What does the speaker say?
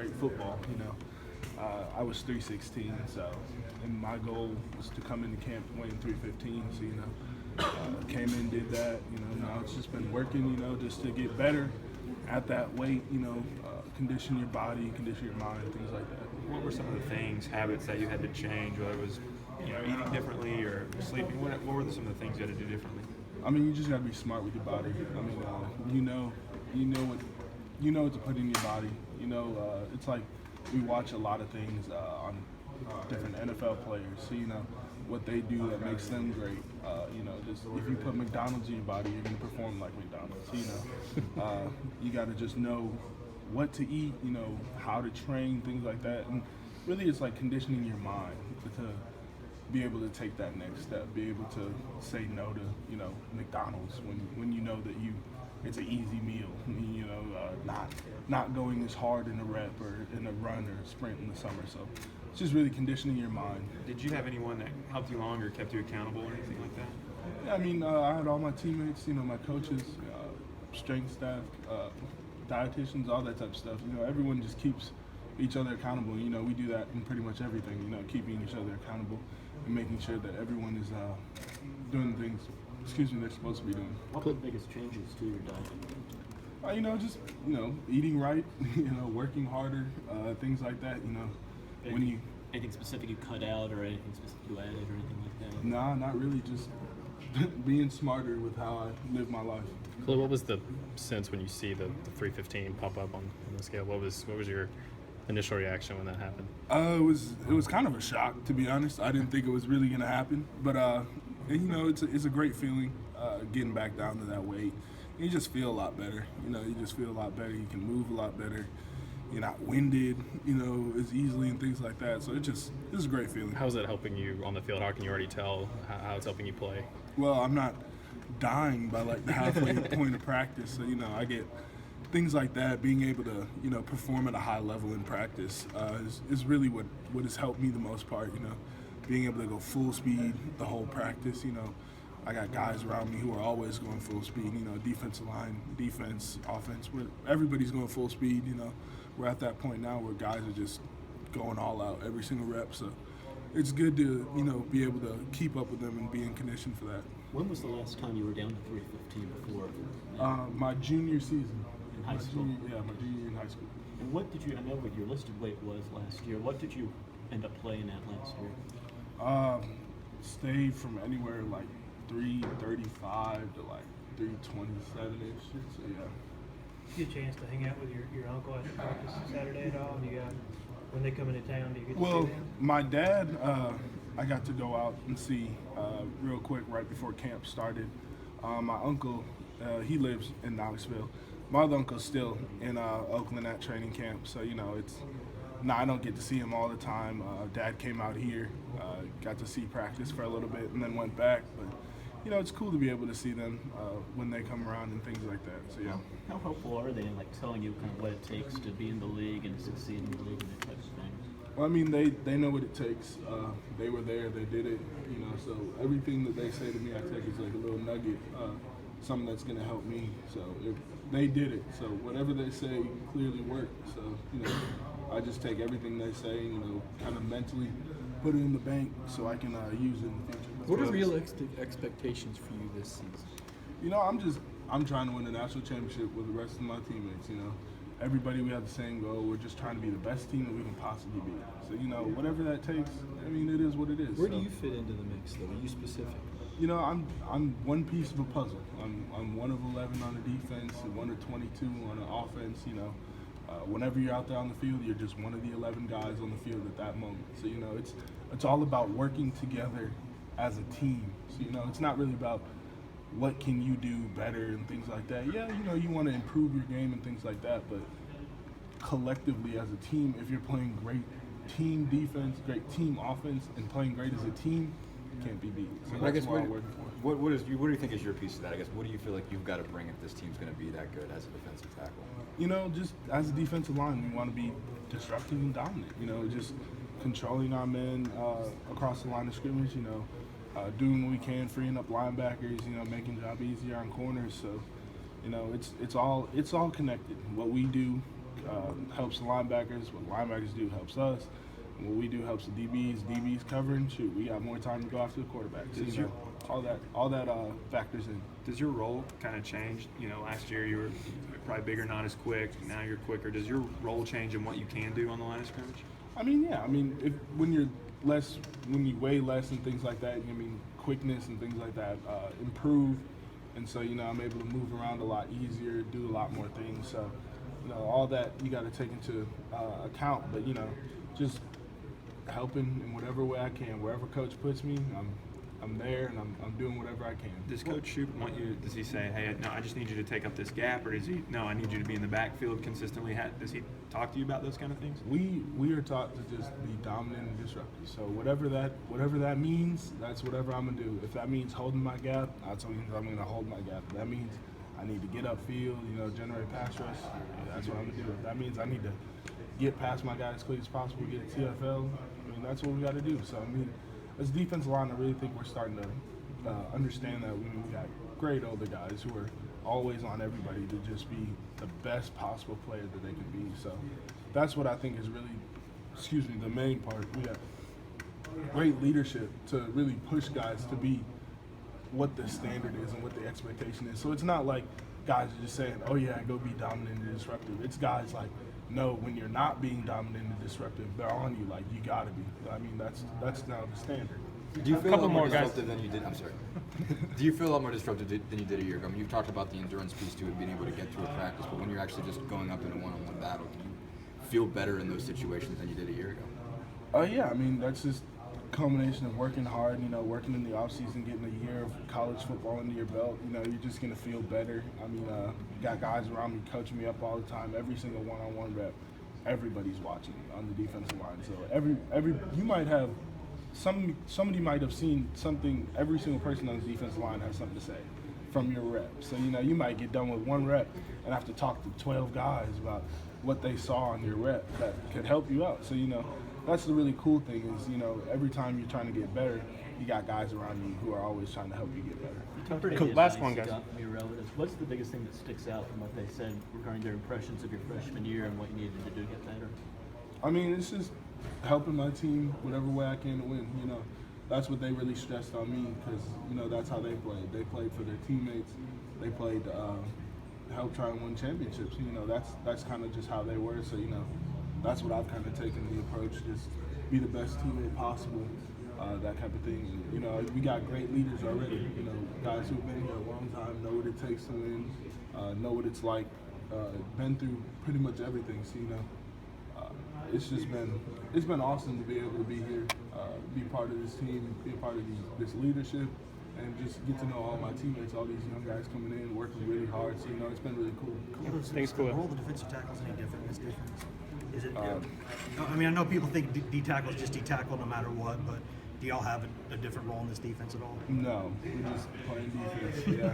great football. I was 316, and my goal was to come into camp weighing 315. So came in, did that. Now it's just been working. Just to get better at that weight. Condition your body, condition your mind, things like that. What were some of the habits that you had to change, whether it was eating differently or sleeping? What were some of the things you had to do differently? I mean, you just got to be smart with your body. I mean, you know what to put in your body. It's like we watch a lot of things on different NFL players. So what they do that makes them great. Just if you put McDonald's in your body, you're gonna perform like McDonald's. You got to just know what to eat. How to train, things like that. And really, it's like conditioning your mind to be able to take that next step, be able to say no to, McDonald's when you know that it's an easy meal, not going as hard in a rep or in a run or a sprint in the summer. So it's just really conditioning your mind. Did you have anyone that helped you along or kept you accountable or anything like that? Yeah, I mean, I had all my teammates, my coaches, strength staff, dietitians, all that type of stuff. Everyone just keeps each other accountable. We do that in pretty much everything, keeping each other accountable and making sure that everyone is doing the things, they're supposed to be doing. What were the biggest changes to your diet? Just, eating right, working harder, things like that, Anything specific you cut out or anything specific you added or anything like that? Nah, not really, just being smarter with how I live my life. Kahlil, what was the sense when you see the 315 pop up on the scale? What was your initial reaction when that happened? It was kind of a shock, to be honest. I didn't think it was really gonna happen, but it's a great feeling getting back down to that weight. You just feel a lot better. You just feel a lot better. You can move a lot better. You're not winded, as easily and things like that. So it's a great feeling. How's that helping you on the field? How can you already tell how it's helping you play? Well, I'm not dying by like the halfway point of practice. So, I get things like that. Being able to, perform at a high level in practice is really what has helped me the most part, Being able to go full speed the whole practice, I got guys around me who are always going full speed, defensive line, defense, offense, where everybody's going full speed, We're at that point now where guys are just going all out every single rep. So it's good to, be able to keep up with them and be in condition for that. When was the last time you were down to 315 before? My junior season. In high school? My junior year in high school. And what did you, I know what your listed weight was last year, what did you end up playing at last year? Stayed from anywhere like 335 to like 327-ish. So yeah. Get a chance to hang out with your uncle after practice Saturday at all? When they come into town, do you get to see them? My dad, I got to go out and see real quick right before camp started. My uncle, he lives in Knoxville. My other uncle's still in Oakland at training camp, so I don't get to see him all the time. Dad came out here, got to see practice for a little bit, and then went back. But it's cool to be able to see them when they come around and things like that. So yeah. How helpful are they in telling you kind of what it takes to be in the league and succeed in the league and that type of thing? Well, I mean, they know what it takes. They were there, they did it. So everything that they say to me, I take as like a little nugget, something that's gonna help me. So they did it. So whatever they say clearly worked. So I just take everything they say, kind of mentally put it in the bank so I can use it in the future. What are realistic expectations for you this season? I'm trying to win a national championship with the rest of my teammates. Everybody, we have the same goal. We're just trying to be the best team that we can possibly be. So whatever that takes, I mean, it is what it is. Where do you fit into the mix, though? Are you specific? I'm one piece of a puzzle. I'm one of 11 on the defense and one of 22 on the offense. Whenever you're out there on the field, you're just one of the 11 guys on the field at that moment. So it's all about working together as a team. So it's not really about what can you do better and things like that. Yeah, you want to improve your game and things like that, but collectively as a team, if you're playing great team defense, great team offense, and playing great as a team, you can't be beat. So that's what I'm working for. What do you think is your piece of that? I guess what do you feel like you've got to bring if this team's going to be that good as a defensive tackle? Just as a defensive line, we want to be disruptive and dominant. Just controlling our men across the line of scrimmage. Doing what we can, freeing up linebackers. Making job easier on corners. So, it's all connected. What we do helps the linebackers. What linebackers do helps us. And what we do helps the DBs. DBs covering, shoot, we got more time to go after the quarterback. So, you know, all that factors in. Does your role kind of change? You know, last year you were probably bigger, not as quick. Now you're quicker. Does your role change in what you can do on the line of scrimmage? I mean, yeah. I mean, when you weigh less and things like that, I mean, quickness and things like that improve. And so, you know, I'm able to move around a lot easier, do a lot more things. So, you know, all that you got to take into account. But, you know, just helping in whatever way I can. Wherever coach puts me, I'm there, and I'm doing whatever I can. Does Coach Shoop want you? Does he say, "Hey, no, I just need you to take up this gap," or does he? No, I need you to be in the backfield consistently. Does he talk to you about those kind of things? We are taught to just be dominant and disruptive. So whatever that means, that's whatever I'm gonna do. If that means holding my gap, that's what means I'm gonna hold my gap. If that means I need to get upfield, you know, generate pass rush, that's what I'm gonna do. If that means I need to get past my guy as quick as possible, get a TFL, I mean, that's what we got to do. So I mean, as a defensive line, I really think we're starting to understand that we got great older guys who are always on everybody to just be the best possible player that they can be. So that's what I think is really, the main part. We got great leadership to really push guys to be what the standard is and what the expectation is. So it's not like guys are just saying, "Oh yeah, go be dominant and disruptive." It's guys like, no, when you're not being dominant and disruptive, they're on you like you gotta be. I mean, that's now the standard. Do you feel a couple lot more more guys. disruptive than you did? I'm sorry. Do you feel a lot more disruptive than you did a year ago? I mean, you've talked about the endurance piece too, and being able to get through a practice. But when you're actually just going up in a one-on-one battle, do you feel better in those situations than you did a year ago? Yeah, I mean, that's just a combination of working hard, you know, working in the offseason, getting a year of college football under your belt. You know, you're just gonna feel better. I mean, got guys around me coaching me up all the time. Every single one-on-one rep, everybody's watching on the defensive line. So every you might have somebody might have seen something. Every single person on the defensive line has something to say from your rep. So, you know, you might get done with one rep and have to talk to 12 guys about what they saw on your rep that could help you out. So, you know, that's the really cool thing is, you know, every time you're trying to get better, you got guys around you who are always trying to help you get better. Cool. Last one, guys. From your relatives, what's the biggest thing that sticks out from what they said regarding their impressions of your freshman year and what you needed to do to get better? I mean, it's just helping my team whatever way I can to win. You know, that's what they really stressed on me because, you know, that's how they played. They played for their teammates. They played to help try and win championships. You know, that's kind of just how they were. So, you know, that's what I've kind of taken the approach, just be the best teammate possible, that type of thing. And, you know, we got great leaders already. You know, guys who've been here a long time, know what it takes to win, know what it's like, been through pretty much everything. So, you know, it's been awesome to be able to be here, be part of this team, be a part of this leadership, and just get to know all my teammates, all these young guys coming in, working really hard. So, you know, it's been really cool. Thanks, The cool. role of the defensive tackle is any different in this defense? Is it? I mean, I know people think D tackle is just D tackle no matter what, but do y'all have a different role in this defense at all? No, we're just playing defense. Yeah.